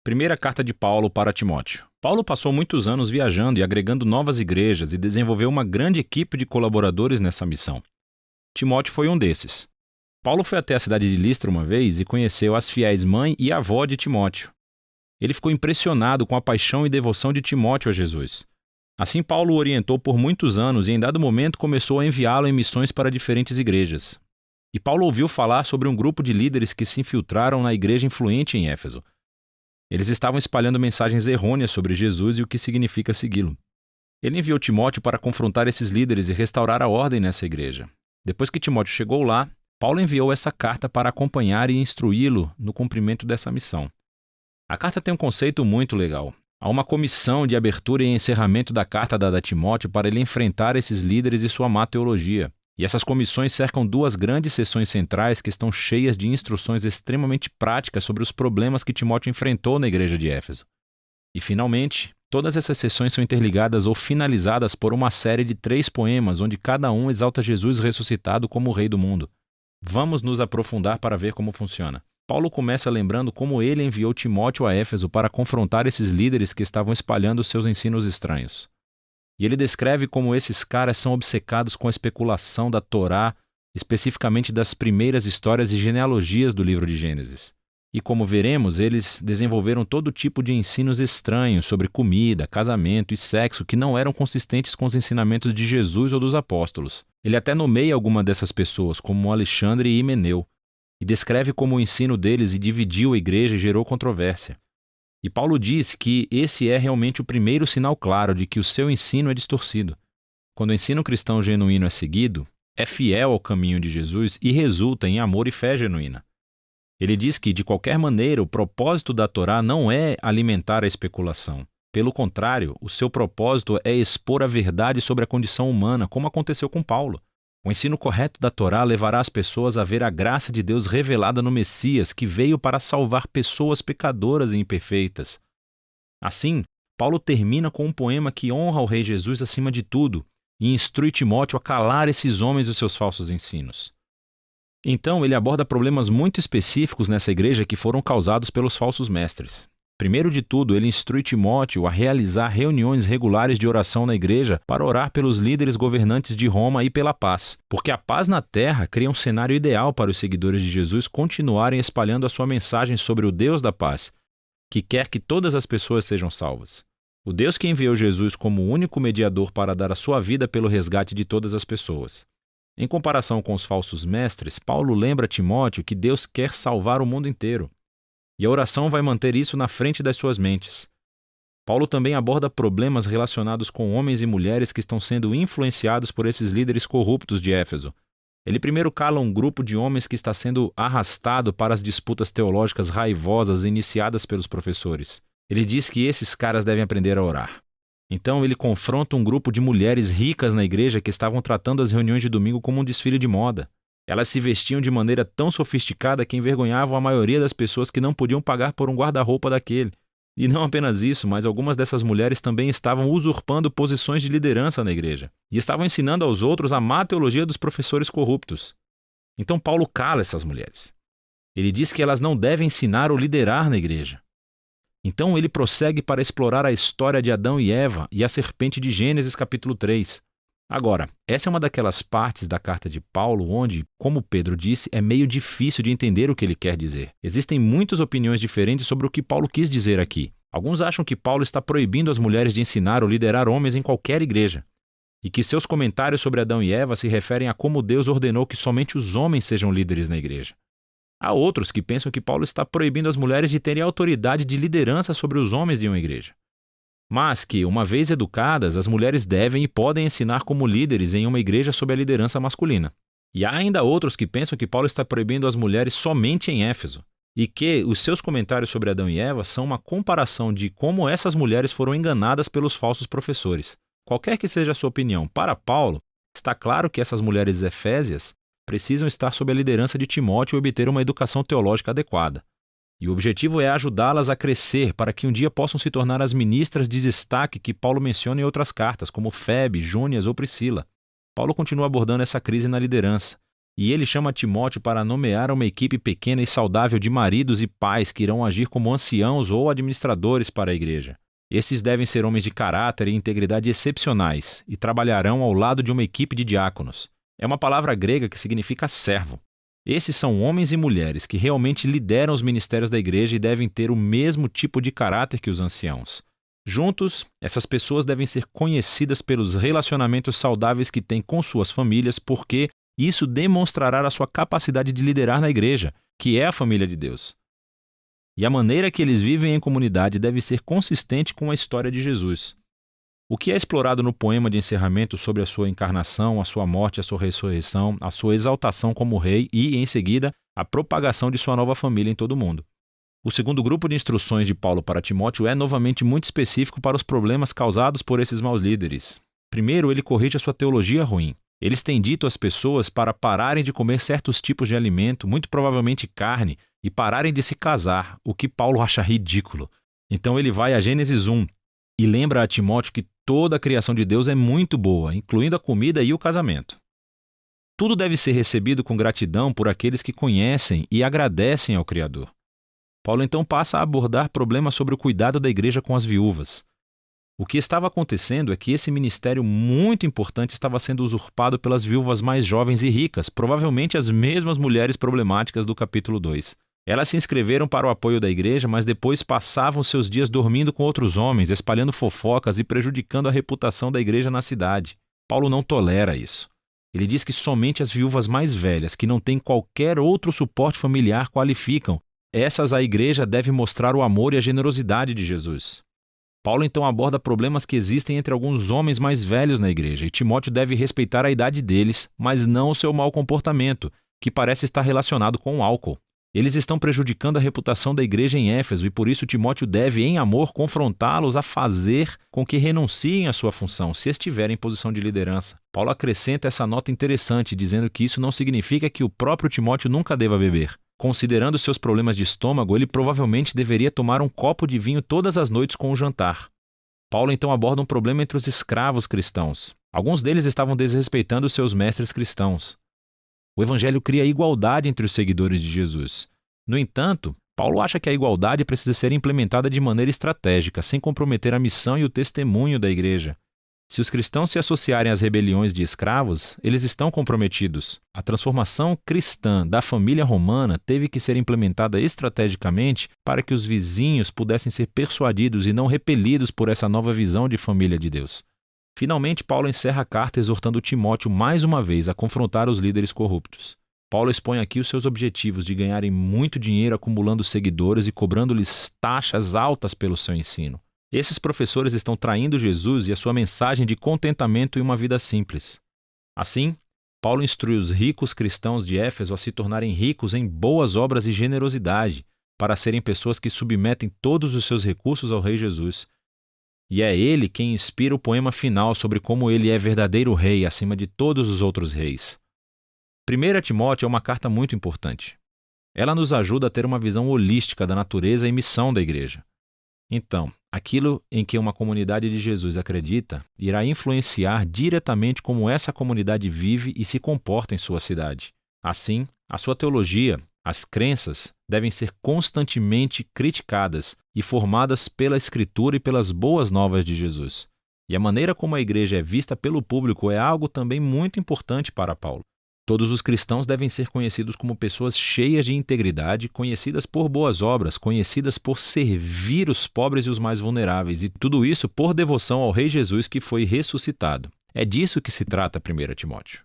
Primeira carta de Paulo para Timóteo. Paulo passou muitos anos viajando e agregando novas igrejas e desenvolveu uma grande equipe de colaboradores nessa missão. Timóteo foi um desses. Paulo foi até a cidade de Listra uma vez e conheceu as fiéis mãe e avó de Timóteo. Ele ficou impressionado com a paixão e devoção de Timóteo a Jesus. Assim, Paulo o orientou por muitos anos e, em dado momento, começou a enviá-lo em missões para diferentes igrejas. E Paulo ouviu falar sobre um grupo de líderes que se infiltraram na igreja influente em Éfeso. Eles estavam espalhando mensagens errôneas sobre Jesus e o que significa segui-lo. Ele enviou Timóteo para confrontar esses líderes e restaurar a ordem nessa igreja. Depois que Timóteo chegou lá, Paulo enviou essa carta para acompanhar e instruí-lo no cumprimento dessa missão. A carta tem um conceito muito legal. Há uma comissão de abertura e encerramento da carta dada a Timóteo para ele enfrentar esses líderes e sua má teologia. E essas comissões cercam duas grandes seções centrais que estão cheias de instruções extremamente práticas sobre os problemas que Timóteo enfrentou na igreja de Éfeso. E, finalmente, todas essas seções são interligadas ou finalizadas por uma série de 3 poemas, onde cada um exalta Jesus ressuscitado como o Rei do mundo. Vamos nos aprofundar para ver como funciona. Paulo começa lembrando como ele enviou Timóteo a Éfeso para confrontar esses líderes que estavam espalhando seus ensinos estranhos. E ele descreve como esses caras são obcecados com a especulação da Torá, especificamente das primeiras histórias e genealogias do livro de Gênesis. E como veremos, eles desenvolveram todo tipo de ensinos estranhos sobre comida, casamento e sexo que não eram consistentes com os ensinamentos de Jesus ou dos apóstolos. Ele até nomeia alguma dessas pessoas, como Alexandre e Himeneu, e descreve como o ensino deles dividiu a igreja e gerou controvérsia. E Paulo diz que esse é realmente o primeiro sinal claro de que o seu ensino é distorcido. Quando o ensino cristão genuíno é seguido, é fiel ao caminho de Jesus e resulta em amor e fé genuína. Ele diz que, de qualquer maneira, o propósito da Torá não é alimentar a especulação. Pelo contrário, o seu propósito é expor a verdade sobre a condição humana, como aconteceu com Paulo. O ensino correto da Torá levará as pessoas a ver a graça de Deus revelada no Messias, que veio para salvar pessoas pecadoras e imperfeitas. Assim, Paulo termina com um poema que honra o Rei Jesus acima de tudo e instrui Timóteo a calar esses homens e os seus falsos ensinos. Então, ele aborda problemas muito específicos nessa igreja que foram causados pelos falsos mestres. Primeiro de tudo, ele instrui Timóteo a realizar reuniões regulares de oração na igreja para orar pelos líderes governantes de Roma e pela paz, porque a paz na terra cria um cenário ideal para os seguidores de Jesus continuarem espalhando a sua mensagem sobre o Deus da paz, que quer que todas as pessoas sejam salvas. O Deus que enviou Jesus como o único mediador para dar a sua vida pelo resgate de todas as pessoas. Em comparação com os falsos mestres, Paulo lembra a Timóteo que Deus quer salvar o mundo inteiro. E a oração vai manter isso na frente das suas mentes. Paulo também aborda problemas relacionados com homens e mulheres que estão sendo influenciados por esses líderes corruptos de Éfeso. Ele primeiro cala um grupo de homens que está sendo arrastado para as disputas teológicas raivosas iniciadas pelos professores. Ele diz que esses caras devem aprender a orar. Então ele confronta um grupo de mulheres ricas na igreja que estavam tratando as reuniões de domingo como um desfile de moda. Elas se vestiam de maneira tão sofisticada que envergonhavam a maioria das pessoas que não podiam pagar por um guarda-roupa daquele. E não apenas isso, mas algumas dessas mulheres também estavam usurpando posições de liderança na igreja. E estavam ensinando aos outros a má teologia dos professores corruptos. Então Paulo cala essas mulheres. Ele diz que elas não devem ensinar ou liderar na igreja. Então ele prossegue para explorar a história de Adão e Eva e a serpente de Gênesis capítulo 3. Agora, essa é uma daquelas partes da carta de Paulo onde, como Pedro disse, é meio difícil de entender o que ele quer dizer. Existem muitas opiniões diferentes sobre o que Paulo quis dizer aqui. Alguns acham que Paulo está proibindo as mulheres de ensinar ou liderar homens em qualquer igreja, e que seus comentários sobre Adão e Eva se referem a como Deus ordenou que somente os homens sejam líderes na igreja. Há outros que pensam que Paulo está proibindo as mulheres de terem autoridade de liderança sobre os homens de uma igreja. Mas que, uma vez educadas, as mulheres devem e podem ensinar como líderes em uma igreja sob a liderança masculina. E há ainda outros que pensam que Paulo está proibindo as mulheres somente em Éfeso, e que os seus comentários sobre Adão e Eva são uma comparação de como essas mulheres foram enganadas pelos falsos professores. Qualquer que seja a sua opinião, para Paulo, está claro que essas mulheres efésias precisam estar sob a liderança de Timóteo e obter uma educação teológica adequada. E o objetivo é ajudá-las a crescer para que um dia possam se tornar as ministras de destaque que Paulo menciona em outras cartas, como Febe, Júnias ou Priscila. Paulo continua abordando essa crise na liderança. e ele chama Timóteo para nomear uma equipe pequena e saudável de maridos e pais que irão agir como anciãos ou administradores para a igreja. Esses devem ser homens de caráter e integridade excepcionais e trabalharão ao lado de uma equipe de diáconos. É uma palavra grega que significa servo. Esses são homens e mulheres que realmente lideram os ministérios da igreja e devem ter o mesmo tipo de caráter que os anciãos. Juntos, essas pessoas devem ser conhecidas pelos relacionamentos saudáveis que têm com suas famílias, porque isso demonstrará a sua capacidade de liderar na igreja, que é a família de Deus. E a maneira que eles vivem em comunidade deve ser consistente com a história de Jesus. O que é explorado no poema de encerramento sobre a sua encarnação, a sua morte, a sua ressurreição, a sua exaltação como rei e, em seguida, a propagação de sua nova família em todo o mundo. O segundo grupo de instruções de Paulo para Timóteo é novamente muito específico para os problemas causados por esses maus líderes. Primeiro, ele corrige a sua teologia ruim. Eles têm dito às pessoas para pararem de comer certos tipos de alimento, muito provavelmente carne, e pararem de se casar, o que Paulo acha ridículo. Então ele vai a Gênesis 1 e lembra a Timóteo que toda a criação de Deus é muito boa, incluindo a comida e o casamento. Tudo deve ser recebido com gratidão por aqueles que conhecem e agradecem ao Criador. Paulo então passa a abordar problemas sobre o cuidado da igreja com as viúvas. O que estava acontecendo é que esse ministério muito importante estava sendo usurpado pelas viúvas mais jovens e ricas, provavelmente as mesmas mulheres problemáticas do capítulo 2. Elas se inscreveram para o apoio da igreja, mas depois passavam seus dias dormindo com outros homens, espalhando fofocas e prejudicando a reputação da igreja na cidade. Paulo não tolera isso. Ele diz que somente as viúvas mais velhas, que não têm qualquer outro suporte familiar, qualificam. Essas a igreja deve mostrar o amor e a generosidade de Jesus. Paulo então aborda problemas que existem entre alguns homens mais velhos na igreja, e Timóteo deve respeitar a idade deles, mas não o seu mau comportamento, que parece estar relacionado com o álcool. Eles estão prejudicando a reputação da igreja em Éfeso e por isso Timóteo deve, em amor, confrontá-los a fazer com que renunciem à sua função, se estiverem em posição de liderança. Paulo acrescenta essa nota interessante, dizendo que isso não significa que o próprio Timóteo nunca deva beber. Considerando seus problemas de estômago, ele provavelmente deveria tomar um copo de vinho todas as noites com o jantar. Paulo então aborda um problema entre os escravos cristãos. Alguns deles estavam desrespeitando seus mestres cristãos. O evangelho cria igualdade entre os seguidores de Jesus. No entanto, Paulo acha que a igualdade precisa ser implementada de maneira estratégica, sem comprometer a missão e o testemunho da igreja. Se os cristãos se associarem às rebeliões de escravos, eles estão comprometidos. A transformação cristã da família romana teve que ser implementada estrategicamente para que os vizinhos pudessem ser persuadidos e não repelidos por essa nova visão de família de Deus. Finalmente, Paulo encerra a carta exortando Timóteo mais uma vez a confrontar os líderes corruptos. Paulo expõe aqui os seus objetivos de ganharem muito dinheiro acumulando seguidores e cobrando-lhes taxas altas pelo seu ensino. Esses professores estão traindo Jesus e a sua mensagem de contentamento e uma vida simples. Assim, Paulo instrui os ricos cristãos de Éfeso a se tornarem ricos em boas obras e generosidade, para serem pessoas que submetem todos os seus recursos ao Rei Jesus. E é ele quem inspira o poema final sobre como ele é verdadeiro rei acima de todos os outros reis. 1 Timóteo é uma carta muito importante. Ela nos ajuda a ter uma visão holística da natureza e missão da igreja. Então, aquilo em que uma comunidade de Jesus acredita irá influenciar diretamente como essa comunidade vive e se comporta em sua cidade. Assim, a sua teologia, as crenças, devem ser constantemente criticadas e formadas pela Escritura e pelas boas novas de Jesus. E a maneira como a igreja é vista pelo público é algo também muito importante para Paulo. Todos os cristãos devem ser conhecidos como pessoas cheias de integridade, conhecidas por boas obras, conhecidas por servir os pobres e os mais vulneráveis, e tudo isso por devoção ao Rei Jesus que foi ressuscitado. É disso que se trata 1 Timóteo.